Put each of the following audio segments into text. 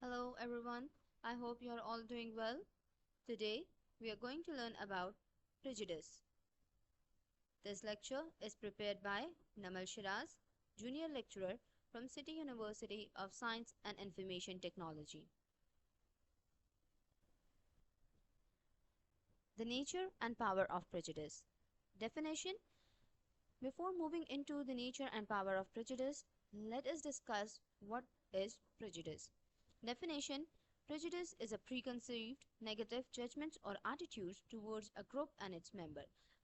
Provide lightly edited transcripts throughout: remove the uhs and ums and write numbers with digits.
Hello everyone, I hope you are all doing well. Today we are going to learn about prejudice. This lecture is prepared by Namal Shiraz, Junior Lecturer from City University of Science and Information Technology. The nature and power of prejudice. Definition. Before moving into the nature and power of prejudice, let us discuss what is prejudice. Definition. Prejudice is a preconceived negative judgments or attitudes towards a group and its member.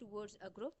towards a group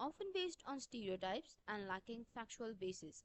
Often based on stereotypes and lacking factual basis,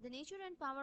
The nature and power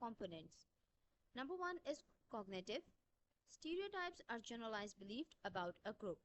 components. Number one is cognitive. Stereotypes are generalized beliefs about a group.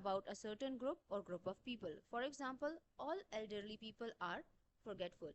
about a certain group or group of people. For example, all elderly people are forgetful.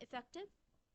Effective.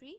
3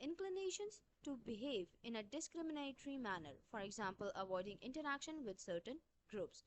inclinations to behave in a discriminatory manner, for example avoiding interaction with certain groups.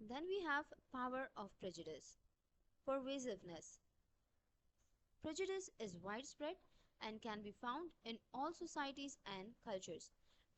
Then we have power of prejudice. Pervasiveness. Prejudice is widespread and can be found in all societies and cultures.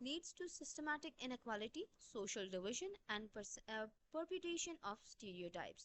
leads to systematic inequality, social division and perpetuation of stereotypes.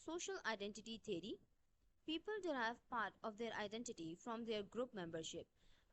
social identity theory. People derive part of their identity from their group membership.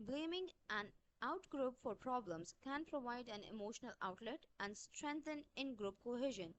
blaming an out group for problems can provide an emotional outlet and strengthen in group cohesion.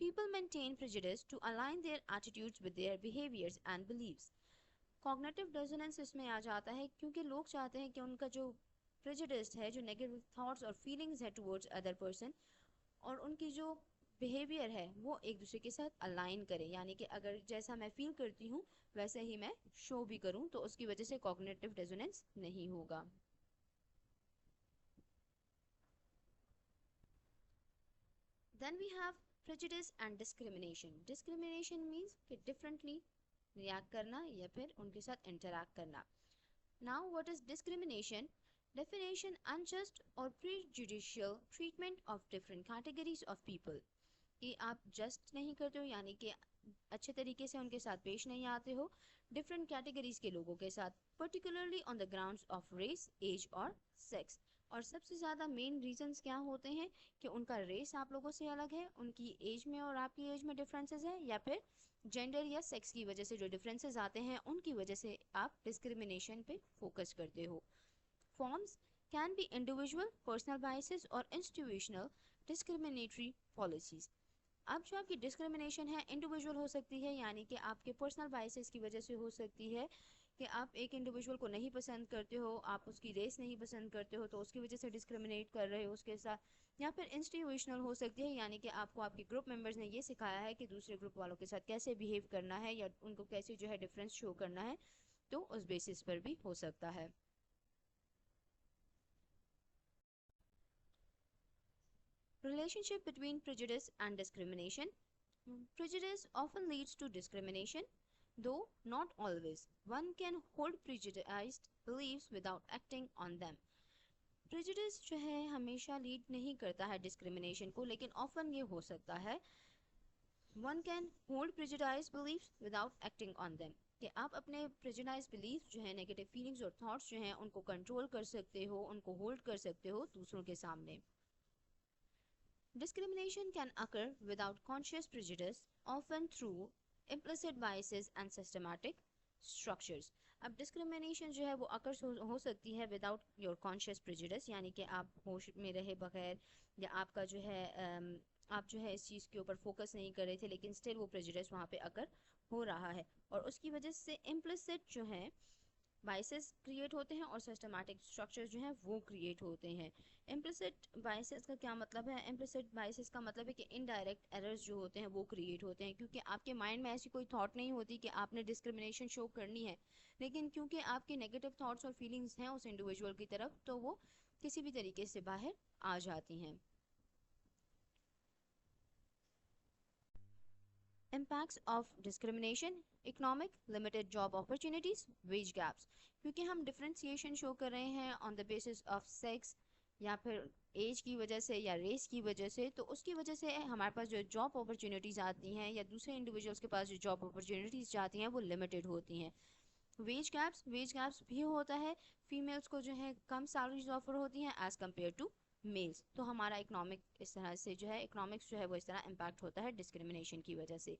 People maintain prejudice to align their attitudes with their behaviors and beliefs. Cognitive dissonance اس میں آ جاتا ہے کیونکہ لوگ چاہتے ہیں کہ ان کا جو prejudice ہے, جو negative thoughts اور feelings ہے towards other person, اور ان کی جو بیہیویئر ہے وہ ایک دوسرے کے ساتھ الائن کرے, یعنی کہ اگر جیسا میں فیل کرتی ہوں ویسے ہی میں شو بھی کروں, تو اس کی وجہ سے کوگنیٹو ڈیزوننس نہیں ہوگا. Then we have prejudice and discrimination. Discrimination means کہ differently react کرنا یا پھر ان کے ساتھ interact کرنا. Now what is discrimination? Definition: unjust or prejudicial treatment of different categories of people. کہ آپ جسٹ نہیں کرتے ہو, یعنی کہ اچھے طریقے سے ان کے ساتھ پیش نہیں آتے ہو ڈفرینٹ کیٹیگریز کے لوگوں کے ساتھ, particularly on the grounds of race, age اور سیکس. اور سب سے زیادہ مین ریزنس کیا ہوتے ہیں کہ ان کا ریس آپ لوگوں سے الگ ہے, ان کی ایج میں اور آپ کی ایج میں ڈفرینسز ہے, یا پھر جینڈر یا سیکس کی وجہ سے جو ڈفرینسز آتے ہیں ان کی وجہ سے آپ ڈسکریمنیشن پہ فوکس کرتے ہو. Forms can be individual, personal biases اور انسٹیٹیوشنل ڈسکریمنیٹری پالیسیز. اب جو آپ کی ڈسکریمنیشن ہے انڈیویژول ہو سکتی ہے, یعنی کہ آپ کے پرسنل بائسز کی وجہ سے ہو سکتی ہے کہ آپ ایک انڈیویژول کو نہیں پسند کرتے ہو, آپ اس کی ریس نہیں پسند کرتے ہو تو اس کی وجہ سے ڈسکریمنیٹ کر رہے ہو اس کے ساتھ, یا پھر انسٹیٹیوشنل ہو سکتی ہے, یعنی کہ آپ کو آپ کے گروپ ممبرز نے یہ سکھایا ہے کہ دوسرے گروپ والوں کے ساتھ کیسے بیہیو کرنا ہے یا ان کو کیسے جو ہے ڈفرینس شو کرنا ہے, تو اس بیسس پر بھی ہو سکتا ہے. Relationship between prejudice and discrimination. Prejudice often leads to discrimination, though not always. One can hold prejudiced beliefs without acting on them. Prejudice جو ہے ہمیشہ لیڈ نہیں کرتا ہے ڈسکریمنیشن کو, لیکن often یہ ہو سکتا ہے. One can hold prejudiced beliefs without acting on them. کہ آپ اپنے prejudiced beliefs جو ہیں, نیگیٹو فیلنگز اور تھاٹس جو ہیں, ان کو کنٹرول کر سکتے ہو, ان کو ہولڈ کر سکتے ہو دوسروں کے سامنے. Discrimination can occur without conscious prejudice, often through implicit biases and systematic structures. اب discrimination جو ہے وہ occur ہو سکتی ہے without your conscious prejudice, یعنی کہ آپ ہوش میں رہے بغیر, یا آپ کا جو ہے آپ جو ہے اس چیز کے اوپر فوکس نہیں کر رہے تھے, لیکن still وہ prejudice وہاں پہ occur ہو رہا ہے, اور اس کی وجہ سے implicit جو ہے بائسز کریٹ ہوتے ہیں اور سسٹمیٹک اسٹرکچرز جو ہیں وہ کریٹ ہوتے ہیں. امپلیسٹ بائسز کا کیا مطلب ہے؟ امپلیسٹ بائسز کا مطلب ہے کہ انڈائریکٹ ایررز جو ہوتے ہیں وہ کریٹ ہوتے ہیں, کیونکہ آپ کے مائنڈ میں ایسی کوئی تھاٹ نہیں ہوتی کہ آپ نے ڈسکریمنیشن شو کرنی ہے, لیکن کیونکہ آپ کے نیگیٹو تھاٹس اور فیلنگز ہیں اس انڈیویژول کی طرف, تو وہ کسی بھی طریقے سے باہر آ جاتی ہیں. Impacts of discrimination: economic, limited job opportunities, wage gaps. کیونکہ ہم ڈفرینسیشن شو کر رہے ہیں آن دا بیسس آف سیکس یا پھر ایج کی وجہ سے یا ریس کی وجہ سے, تو اس کی وجہ سے ہمارے پاس جو جاب اپرچونیٹیز آتی ہیں یا دوسرے انڈیویژولس کے پاس جو جاب اپرچونیٹیز جاتی ہیں وہ لمیٹڈ ہوتی ہیں. ویج گیپس بھی ہوتا ہے, فیمیلس کو جو ہے کم سیلریز آفر ہوتی ہیں ایز کمپیئر ٹو میلس, تو ہمارا اکنامک اس طرح سے جو ہے اکنامکس جو ہے وہ اس طرح امپیکٹ ہوتا ہے ڈسکریمنیشن کی وجہ سے.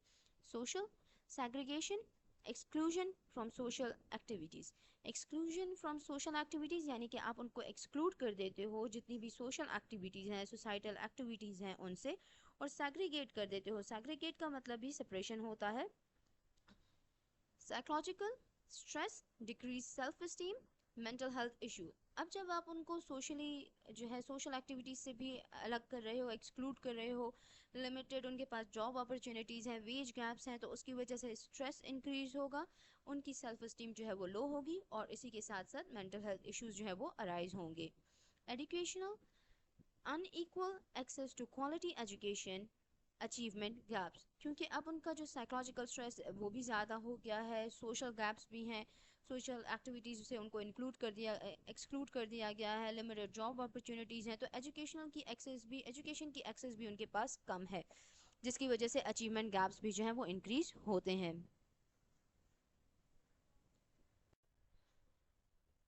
Social segregation, exclusion from social activities. Exclusion from social activities یعنی کہ آپ ان کو ایکسکلوڈ کر دیتے ہو جتنی بھی سوشل ایکٹیویٹیز ہیں, سوسائٹل ایکٹیویٹیز ہیں ان سے, اور سیگریگیٹ کر دیتے ہو. سیگریگیٹ کا مطلب بھی سپریشن ہوتا ہے. Psychological stress, decrease self esteem, mental health issue. اب جب آپ ان کو سوشلی جو ہے سوشل ایکٹیویٹیز سے بھی الگ کر رہے ہو, ایکسکلوڈ کر رہے ہو, لمیٹڈ ان کے پاس جاب اپرچونیٹیز ہیں, ویج گیپس ہیں, تو اس کی وجہ سے اسٹریس انکریز ہوگا, ان کی سیلف اسٹیم جو ہے وہ لو ہوگی, اور اسی کے ساتھ ساتھ مینٹل ہیلتھ ایشوز جو ہے وہ ارائز ہوں گے. Educational unequal access to quality education, achievement gaps. کیونکہ اب ان کا جو سائیکولوجیکل اسٹریس وہ بھی زیادہ ہو گیا ہے, سوشل گیپس بھی ہیں, سوشل ایکٹیویٹیز سے ان کو ایکسکلوڈ کر دیا گیا ہے, لمیٹڈ جاب اپرچونیٹیز ہیں, تو ایجوکیشن کی ایکسیس بھی ان کے پاس کم ہے, جس کی وجہ سے اچیومنٹ گیپس بھی جو ہیں وہ انکریز ہوتے ہیں.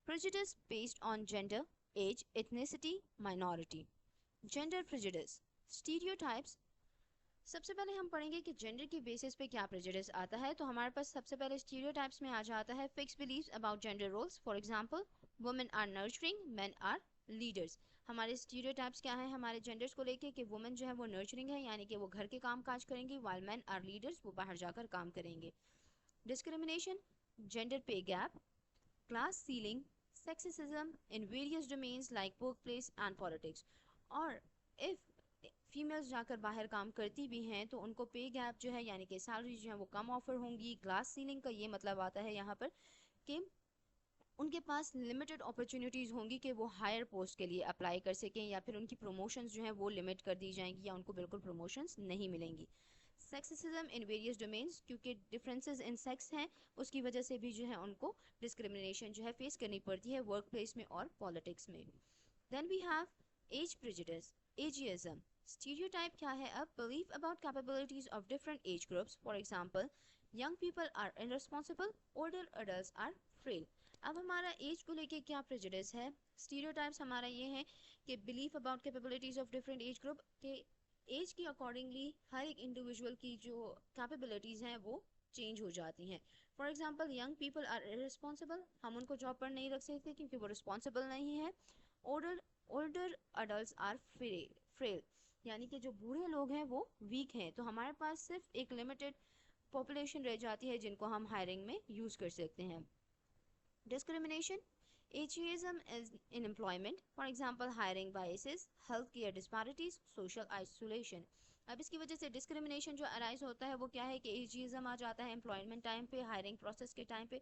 Prejudice based on gender, age, ethnicity, minority. Gender prejudice, stereotypes. سب سے پہلے ہم پڑھیں گے کہ جینڈر کی بیسس پہ کیا پریجوڈس آتا ہے. تو ہمارے پاس سب سے پہلے اسٹیریوٹائپس میں آ جاتا ہے fix beliefs about gender roles. For example, women are nurturing, men are leaders. ہمارے اسٹیریوٹائپس کیا ہیں ہمارے جینڈرز کو لے کے کہ وومن جو ہے وہ نرچرنگ ہے یعنی کہ وہ گھر کے کام کاج کریں گی while men are leaders وہ باہر جا کر کام کریں گے. Discrimination, gender pay gap, class ceiling, sexism in various domains like workplace and politics. اور if فیمیلز جا کر باہر کام کرتی بھی ہیں تو ان کو پے گیپ جو ہے یعنی کہ سیلری جو ہے وہ کم آفر ہوں گی. گلاس سیلنگ کا یہ مطلب آتا ہے یہاں پر کہ ان کے پاس لمیٹڈ اپرچونیٹیز ہوں گی کہ وہ ہائر پوسٹ کے لیے اپلائی کر سکیں یا پھر ان کی پروموشنز جو ہیں وہ لمٹ کر دی جائیں گی یا ان کو بالکل پروموشنز نہیں ملیں گی. سیکسزم ان ویریس ڈومینس, کیونکہ ڈفرینسز ان سیکس ہیں اس کی وجہ سے بھی جو ہے ان کو ڈسکریمنیشن جو ہے فیس کرنی پڑتی ہے ورک پلیس میں اور پالیٹکس میں. Then we have age prejudices, ageism. Stereotype کیا ہے اب؟ Belief about capabilities of different age groups. For example young people are irresponsible, older adults are frail. اب ہمارا ایج کو لے کے کیا پریجوڈس ہے؟ اسٹیریوٹائپس ہمارا یہ ہے کہ belief about capabilities of different age group کے ایج کی اکارڈنگلی ہر ایک انڈیویجول کی جو کیپیبلٹیز ہیں وہ چینج ہو جاتی ہیں. For example young people are irresponsible, ہم ان کو جاب پر نہیں رکھ سکتے کیونکہ وہ رسپانسبل نہیں ہے. اولڈر ایڈلٹس آر فریل, یعنی کہ جو بوڑھے لوگ ہیں وہ ویک ہیں. تو ہمارے پاس صرف ایک لمیٹڈ پاپولیشن رہ جاتی ہے جن کو ہم ہائرنگ میں یوز کر سکتے ہیں. Discrimination, ageism in employment. For example, hiring biases, healthcare disparities, social isolation. اب اس کی وجہ سے ڈسکریمنیشن جو ارائز ہوتا ہے وہ کیا ہے کہ ایجیزم آ جاتا ہے امپلائمنٹ ٹائم پہ, ہائرنگ پروسیس کے ٹائم پہ,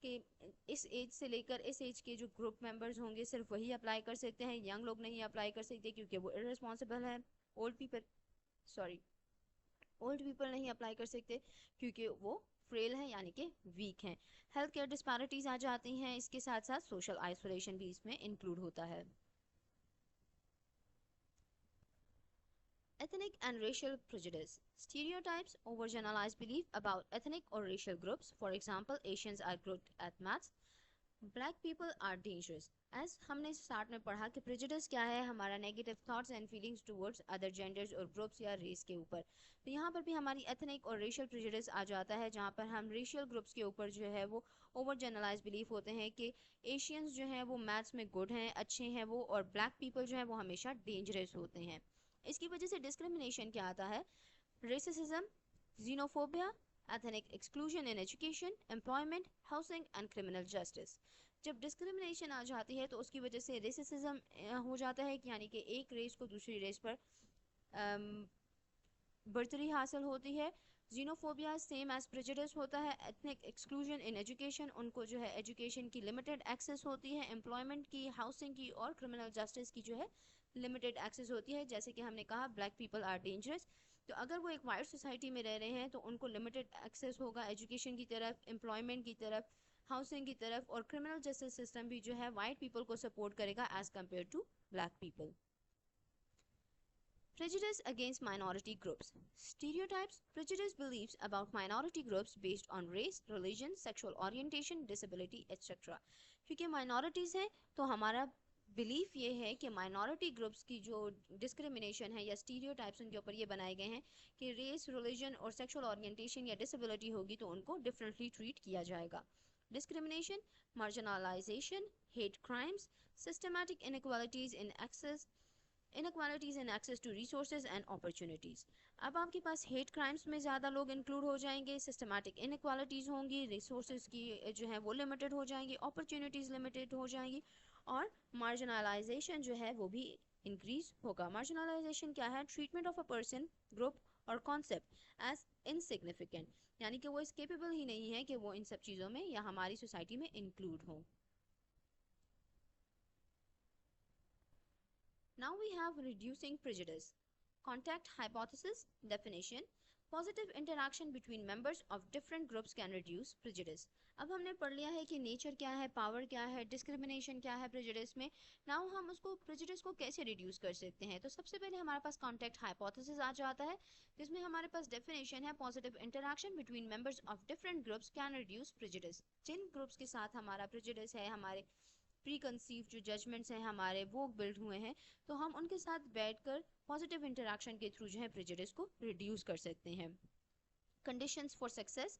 کہ اس ایج سے لے کر اس ایج کے جو گروپ ممبرز ہوں گے صرف وہی اپلائی کر سکتے ہیں, ینگ لوگ نہیں اپلائی کر سکتے کیونکہ وہ irresponsible ہے. اولڈ پیپل نہیں اپلائی کر سکتے کیونکہ وہ فریل ہیں یعنی کہ ویک ہیں. ہیلتھ کیئر ڈسپیرٹیز آ جاتی ہیں, اس کے ساتھ ساتھ سوشل آئسولیشن بھی اس میں انکلوڈ ہوتا ہے. Ethnic and racial prejudice. Stereotypes, overgeneralized belief about ethnic or racial groups. For example, Asians are good at maths. Black people are dangerous. As ہم نے اسٹارٹ میں پڑھا کہ prejudice کیا ہے, ہمارا negative thoughts and feelings towards other genders اور groups یا ریس کے اوپر. تو یہاں پر بھی ہماری ایتھنک اور ریشل prejudice آ جاتا ہے جہاں پر ہم ریشل گروپس کے اوپر جو ہے وہ اوور جنرلائز بلیف ہوتے ہیں کہ ایشینز جو ہیں وہ میتھس میں گڈ ہیں, اچھے ہیں وہ, اور بلیک پیپل جو ہیں وہ ہمیشہ ڈینجرس ہوتے ہیں. اس کی وجہ سے ڈسکریمنیشن کیا آتا ہے؟ ریسسزم, xenophobia, ethnic exclusion in education, employment, housing and criminal justice. جب ڈسکریمنیشن آ جاتی ہے تو اس کی وجہ سے ریسسزم ہو جاتا ہے یعنی کہ ایک ریس کو دوسری ریس پر برتری حاصل ہوتی ہے. زینوفوبیا سیم ایز پریجوڈس ہوتا ہے. ایتھنک ایکسکلوژن ان ایجوکیشن, ان کو جو ہے ایجوکیشن کی لمیٹڈ ایکسیس ہوتی ہے, امپلائمنٹ کی, ہاؤسنگ کی, اور کرمنل جسٹس کی جو ہے لمیٹڈ ایکسیس ہوتی ہے. جیسے کہ ہم نے کہا بلیک پیپل آر ڈینجرس, تو اگر وہ ایک وائٹ سوسائٹی میں رہ رہے ہیں تو ان کو لمیٹڈ ایکسیس ہوگا ایجوکیشن کی طرف, امپلائمنٹ کی طرف, ہاؤسنگ کی طرف, اور کرمنل جسٹس سسٹم بھی جو ہے وائٹ پیپل کو سپورٹ کرے گا as compared to black people. Prejudice against minority groups. Stereotypes, prejudice beliefs about minority groups based on race, religion, sexual orientation, disability, etc. کیونکہ minorities ہیں تو ہمارا بلیف یہ ہے کہ مائنورٹی گروپس کی جو ڈسکریمنیشن ہے یا اسٹیریوٹائپس ان کے اوپر یہ بنائے گئے ہیں کہ ریس, ریلیجن اور سیکشل اورینٹیشن یا ڈسیبلٹی ہوگی تو ان کو ڈفرینٹلی ٹریٹ کیا جائے گا. Discrimination, marginalization, hate crimes, systematic inequalities in access to resources and opportunities. اب آپ کے پاس ہیٹ کرائمس میں زیادہ لوگ انکلوڈ ہو جائیں گے, سسٹمیٹک انیکوالٹیز ہوں گی, ریسورسز کی جو ہے وہ لمیٹڈ ہو جائیں گی, اپرچونیٹیز لمیٹڈ ہو جائیں گی, اور مارجنلائزیشن جو ہے وہ بھی انکریز ہوگا. مارجنلائزیشن کیا ہے؟ Treatment of a person, group اور کانسیپٹ ایز انسگنیفیکنٹ, یعنی کہ وہ اس کیپیبل ہی نہیں ہے کہ وہ ان سب چیزوں میں یا ہماری سوسائٹی میں انکلوڈ ہوں. Now we have reducing prejudice. Contact hypothesis. Definition. Positive interaction between members of different groups can reduce prejudice. اب ہم نے پڑھ لیا ہے کہ نیچر کیا ہے, پاور کیا ہے, ڈسکریمنیشن کیا ہے prejudice میں. Now ہم اس کو prejudice کو کیسے ریڈیوس کر سکتے ہیں؟ تو سب سے پہلے ہمارے پاس contact hypothesis آ جاتا ہے جس میں ہمارے پاس ڈیفینیشن ہے positive interaction between members of different groups can reduce prejudice. جن گروپس کے ساتھ ہمارا prejudice ہے, ہمارے پری کنسیو جو ججمنٹس ہیں ہمارے وہ بلڈ ہوئے ہیں, تو ہم ان کے ساتھ بیٹھ کر پازیٹیو انٹریکشن کے تھرو جو ہے پریجوڈس کو ریڈیوس کر سکتے ہیں. Conditions for success.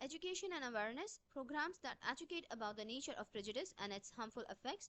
Education and awareness programs that educate about the nature of prejudice and its harmful effects.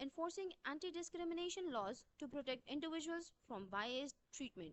enforcing anti-discrimination laws to protect individuals from biased treatment.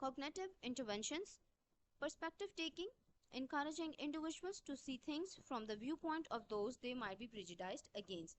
Cognitive interventions, perspective taking, encouraging individuals to see things from the viewpoint of those they might be prejudiced against.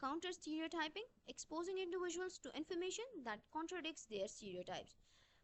Counter stereotyping, exposing individuals to information that contradicts their stereotypes.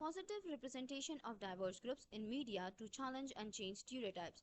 positive representation of diverse groups in media to challenge and change stereotypes.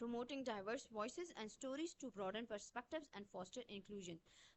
Promoting diverse voices and stories to broaden perspectives and foster inclusion.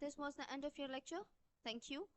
This was the end of your lecture. Thank you.